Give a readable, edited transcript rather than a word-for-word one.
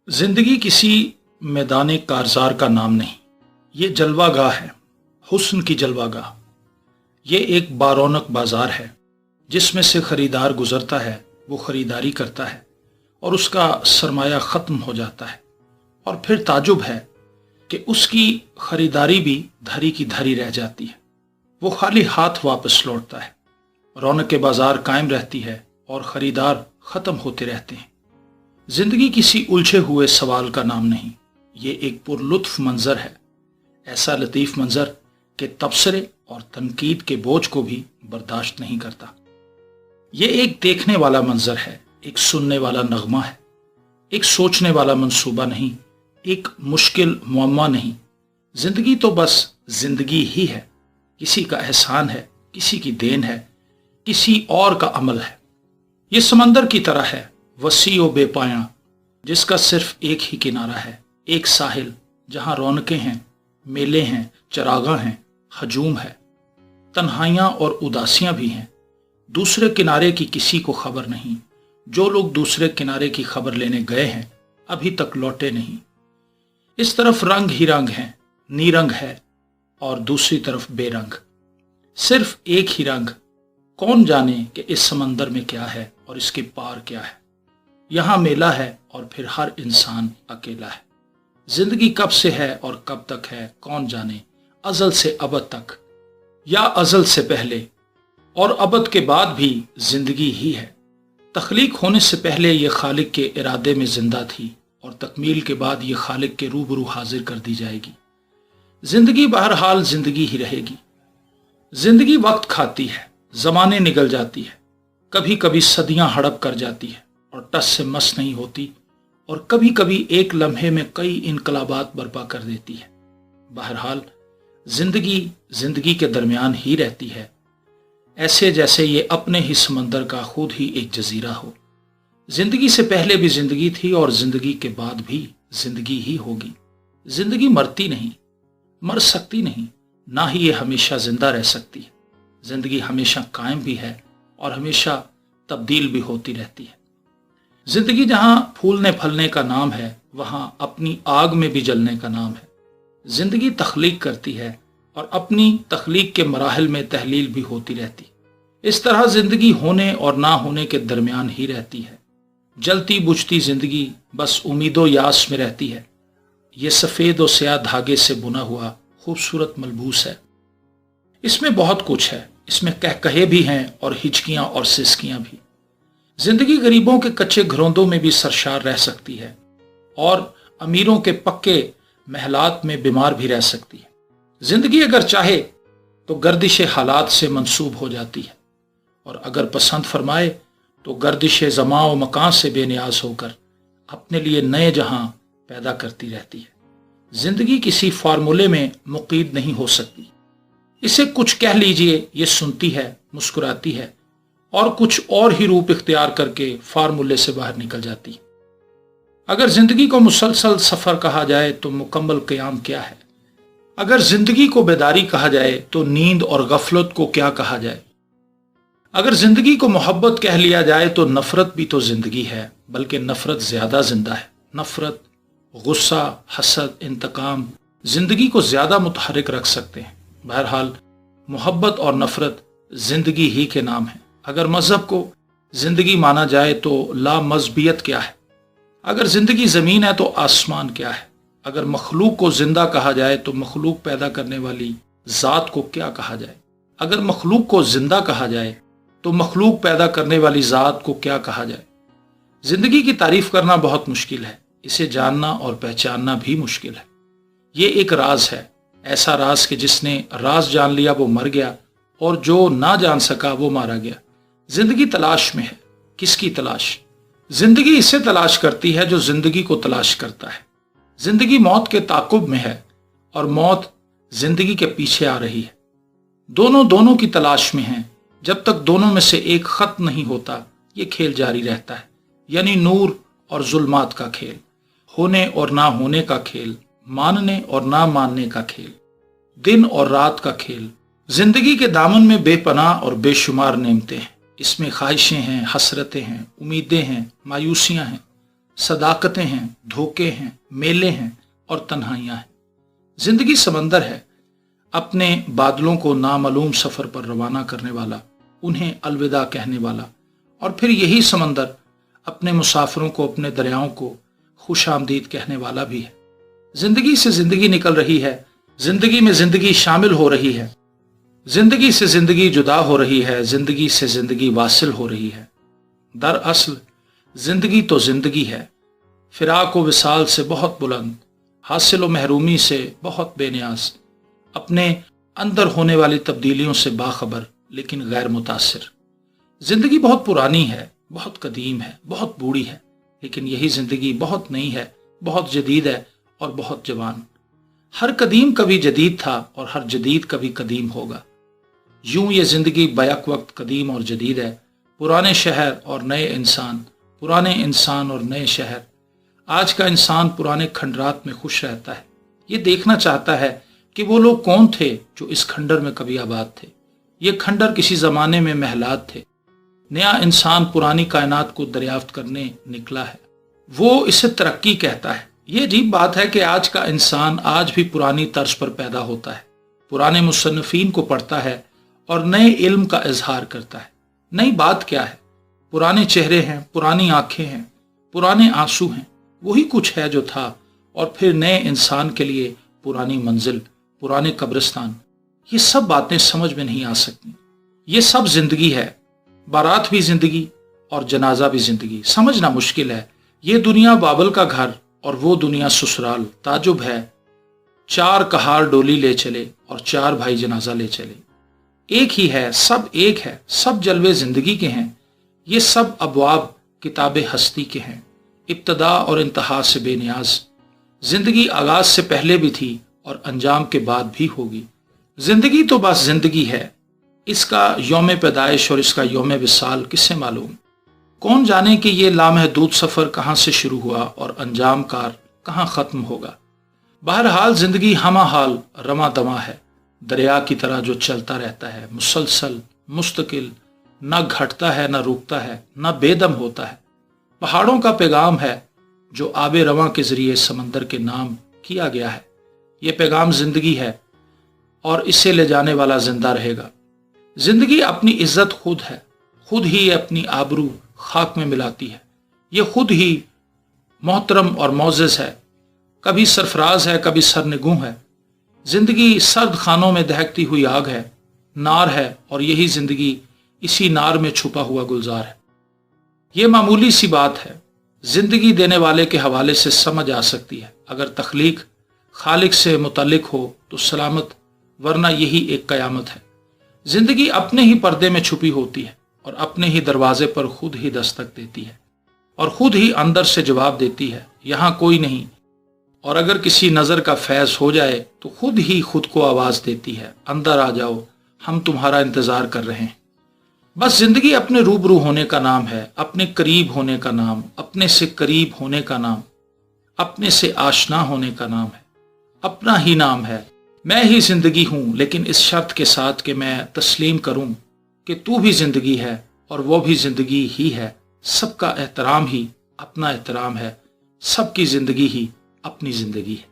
जिंदगी किसी मैदान कारज़ार का नाम नहीं, ये जलवा गाह है, हुस्न की जलवा गाह। ये एक बारौनक बाजार है जिसमें से खरीदार गुजरता है, वो खरीदारी करता है और उसका सरमाया ख़त्म हो जाता है। और फिर ताजुब है कि उसकी खरीदारी भी धरी की धरी रह जाती है, वो खाली हाथ वापस लौटता है। रौनक बाजार कायम रहती है और ख़रीदार ख़त्म होते रहते हैं। जिंदगी किसी उलझे हुए सवाल का नाम नहीं, ये एक पुरलुत्फ मंजर है, ऐसा लतीफ़ मंजर कि तबसरे और तनकीद के बोझ को भी बर्दाश्त नहीं करता। ये एक देखने वाला मंजर है, एक सुनने वाला नगमा है, एक सोचने वाला मंसूबा नहीं, एक मुश्किल मुअम्मा नहीं। जिंदगी तो बस जिंदगी ही है, किसी का एहसान है, किसी की देन है, किसी और का अमल है। ये समंदर की तरह है, वसी व बेपाया, जिसका सिर्फ एक ही किनारा है, एक साहिल जहां रौनकें हैं, मेले हैं, चरागां हैं, हजूम है, तन्हाइयां और उदासियां भी हैं। दूसरे किनारे की किसी को खबर नहीं, जो लोग दूसरे किनारे की खबर लेने गए हैं अभी तक लौटे नहीं। इस तरफ रंग ही रंग हैं, नीरंग है और दूसरी तरफ बेरंग, सिर्फ एक ही रंग। कौन जाने कि इस समंदर में क्या है और इसके पार क्या है। यहाँ मेला है और फिर हर इंसान अकेला है। जिंदगी कब से है और कब तक है कौन जाने, अजल से अबद तक या अजल से पहले और अबद के बाद भी जिंदगी ही है। तख्लीक होने से पहले ये खालिक के इरादे में जिंदा थी और तकमील के बाद ये खालिक के रूबरू हाजिर कर दी जाएगी। जिंदगी बहरहाल जिंदगी ही रहेगी। जिंदगी वक्त खाती है, जमाने निगल जाती है, कभी कभी सदियां हड़प कर जाती है और टस से मस नहीं होती, और कभी कभी एक लम्हे में कई इनकलाबात बर्पा कर देती है। बहरहाल जिंदगी जिंदगी के दरमियान ही रहती है, ऐसे जैसे ये अपने ही समंदर का खुद ही एक जजीरा हो। जिंदगी से पहले भी जिंदगी थी और जिंदगी के बाद भी जिंदगी ही होगी। जिंदगी मरती नहीं, मर सकती नहीं, ना ही ये हमेशा जिंदा रह सकती है। जिंदगी हमेशा कायम भी है और हमेशा तब्दील भी होती रहती है। जिंदगी जहां फूलने फलने का नाम है, वहां अपनी आग में भी जलने का नाम है। जिंदगी तख्लीक करती है और अपनी तख्लीक के मराहल में तहलील भी होती रहती। इस तरह जिंदगी होने और ना होने के दरमियान ही रहती है। जलती बुझती जिंदगी बस उम्मीदों यास में रहती है। ये सफ़ेद और स्याह धागे से बुना हुआ खूबसूरत मलबूस है। इसमें बहुत कुछ है, इसमें कहकहे भी हैं और हिचकियां और सिसकियां भी। जिंदगी गरीबों के कच्चे घरौंदों में भी सरशार रह सकती है और अमीरों के पक्के महलात में बीमार भी रह सकती है। जिंदगी अगर चाहे तो गर्दिश हालात से मंसूब हो जाती है और अगर पसंद फरमाए तो गर्दिश ज़मा व मकान से बेनियाज होकर अपने लिए नए जहां पैदा करती रहती है। जिंदगी किसी फार्मूले में मुक़ीद नहीं हो सकती। इसे कुछ कह लीजिए, ये सुनती है, मुस्कुराती है और कुछ और ही रूप इख्तियार करके फार्मूले से बाहर निकल जाती है। अगर जिंदगी को मुसलसल सफर कहा जाए तो मुकम्मल क़याम क्या है। अगर जिंदगी को बेदारी कहा जाए तो नींद और गफलत को क्या कहा जाए। अगर जिंदगी को मोहब्बत कह लिया जाए तो नफरत भी तो जिंदगी है, बल्कि नफरत ज्यादा जिंदा है। नफरत, गुस्सा, हसद, इंतकाम जिंदगी को ज्यादा मुतहरिक रख सकते हैं। बहरहाल मोहब्बत और नफरत जिंदगी ही के नाम है। अगर मजहब को जिंदगी माना जाए तो ला मजहबियत क्या है। अगर जिंदगी जमीन है तो आसमान क्या है। अगर मखलूक को जिंदा कहा जाए तो मखलूक पैदा करने वाली जात को क्या कहा जाए। अगर मखलूक को जिंदा कहा जाए तो मखलूक पैदा करने वाली जात को क्या कहा जाए। जिंदगी की तारीफ करना बहुत मुश्किल है, इसे जानना और पहचानना भी मुश्किल है। ये एक राज है, ऐसा राज कि जिसने राज जान लिया वो मर गया और जो ना जान सका वो मारा गया। जिंदगी तलाश में है, किसकी तलाश। जिंदगी इसे तलाश करती है जो जिंदगी को तलाश करता है। जिंदगी मौत के ताकुब में है और मौत जिंदगी के पीछे आ रही है। दोनों दोनों की तलाश में हैं। जब तक दोनों में से एक खत्म नहीं होता ये खेल जारी रहता है, यानी नूर और जुल्मात का खेल, होने और ना होने का खेल, मानने और ना मानने का खेल, दिन और रात का खेल। जिंदगी के दामन में बेपनाह और बेशुमार नेमतें हैं। इसमें ख्वाहिशें हैं, हसरतें हैं, उम्मीदें हैं, मायूसियां हैं, सदाकतें हैं, धोखे हैं, मेले हैं और तन्हाइयां हैं। जिंदगी समंदर है, अपने बादलों को नामालूम सफर पर रवाना करने वाला, उन्हें अलविदा कहने वाला, और फिर यही समंदर अपने मुसाफिरों को, अपने दरियाओं को खुश आमदीद कहने वाला भी है। जिंदगी से जिंदगी निकल रही है, जिंदगी में जिंदगी शामिल हो रही है, जिंदगी से जिंदगी जुदा हो रही है, जिंदगी से जिंदगी वासिल हो रही है। दरअसल जिंदगी तो जिंदगी है, फिराक व विसाल से बहुत बुलंद, हासिल व महरूमी से बहुत बेनियाज, अपने अंदर होने वाली तब्दीलियों से बाखबर लेकिन गैर मुतासिर। जिंदगी बहुत पुरानी है, बहुत कदीम है, बहुत बूढ़ी है, लेकिन यही जिंदगी बहुत नई है, बहुत जदीद है और बहुत जवान। हर कदीम कभी जदीद था और हर जदीद कभी कदीम होगा। यूं ये जिंदगी बैक वक्त कदीम और जदीद है, पुराने शहर और नए इंसान, पुराने इंसान और नए शहर। आज का इंसान पुराने खंडरात में खुश रहता है, ये देखना चाहता है कि वो लोग कौन थे जो इस खंडर में कभी आबाद थे। ये खंडर किसी जमाने में महलात थे। नया इंसान पुरानी कायनात को दरियाफ्त करने निकला है, वो इसे तरक्की कहता है। ये अजीब बात है कि आज का इंसान आज भी पुरानी तर्ज पर पैदा होता है, पुराने मुसन्निफीन को पढ़ता है और नए इल्म का इजहार करता है। नई बात क्या है? पुराने चेहरे हैं, पुरानी आंखें हैं, पुराने आंसू हैं, वही कुछ है जो था, और फिर नए इंसान के लिए पुरानी मंजिल, पुराने कब्रिस्तान। ये सब बातें समझ में नहीं आ सकती। ये सब जिंदगी है, बारात भी जिंदगी और जनाजा भी जिंदगी। समझना मुश्किल है, ये दुनिया बाबल का घर और वो दुनिया ससुराल। ताजुब है, 4 कहार डोली ले चले और 4 भाई जनाजा ले चले। एक ही है, सब एक है, सब जलवे जिंदगी के हैं। ये सब अबवाब किताबे हस्ती के हैं, इब्तदा और इंतहा से बेनियाज। जिंदगी आगाज से पहले भी थी और अंजाम के बाद भी होगी। जिंदगी तो बस जिंदगी है, इसका यौम पैदाइश और इसका यौम विसाल किससे मालूम। कौन जाने कि ये लामहदूद सफर कहाँ से शुरू हुआ और अंजाम कार कहाँ खत्म होगा। बहरहाल जिंदगी हमा हाल रमा दमा है, दरिया की तरह जो चलता रहता है, मुसलसल, मुस्तकिल, न घटता है, न रुकता है, न बेदम होता है। पहाड़ों का पैगाम है जो आबे रवां के जरिए समंदर के नाम किया गया है। ये पैगाम जिंदगी है और इसे ले जाने वाला जिंदा रहेगा। जिंदगी अपनी इज्जत खुद है, खुद ही अपनी आबरू खाक में मिलाती है। ये खुद ही मोहतरम और मोअज़्ज़ज़ है, कभी सरफराज है, कभी सरनिगूं है। जिंदगी सर्द खानों में दहकती हुई आग है, नार है, और यही जिंदगी इसी नार में छुपा हुआ गुलजार है। ये मामूली सी बात है, जिंदगी देने वाले के हवाले से समझ आ सकती है। अगर तख्लीक खालिक से मुतल्लिक हो तो सलामत, वरना यही एक कयामत है। जिंदगी अपने ही पर्दे में छुपी होती है और अपने ही दरवाजे पर खुद ही दस्तक देती है और खुद ही अंदर से जवाब देती है, यहाँ कोई नहीं। और अगर किसी नज़र का फैज़ हो जाए तो खुद ही खुद को आवाज़ देती है, अंदर आ जाओ, हम तुम्हारा इंतज़ार कर रहे हैं। बस जिंदगी अपने रूबरू होने का नाम है, अपने करीब होने का नाम, अपने से करीब होने का नाम, अपने से आशना होने का नाम है, अपना ही नाम है। मैं ही जिंदगी हूं, लेकिन इस शर्त के साथ कि मैं तस्लीम करूं कि तू भी जिंदगी है और वो भी जिंदगी ही है। सबका एहतराम ही अपना एहतराम है, सबकी जिंदगी ही अपनी जिंदगी है।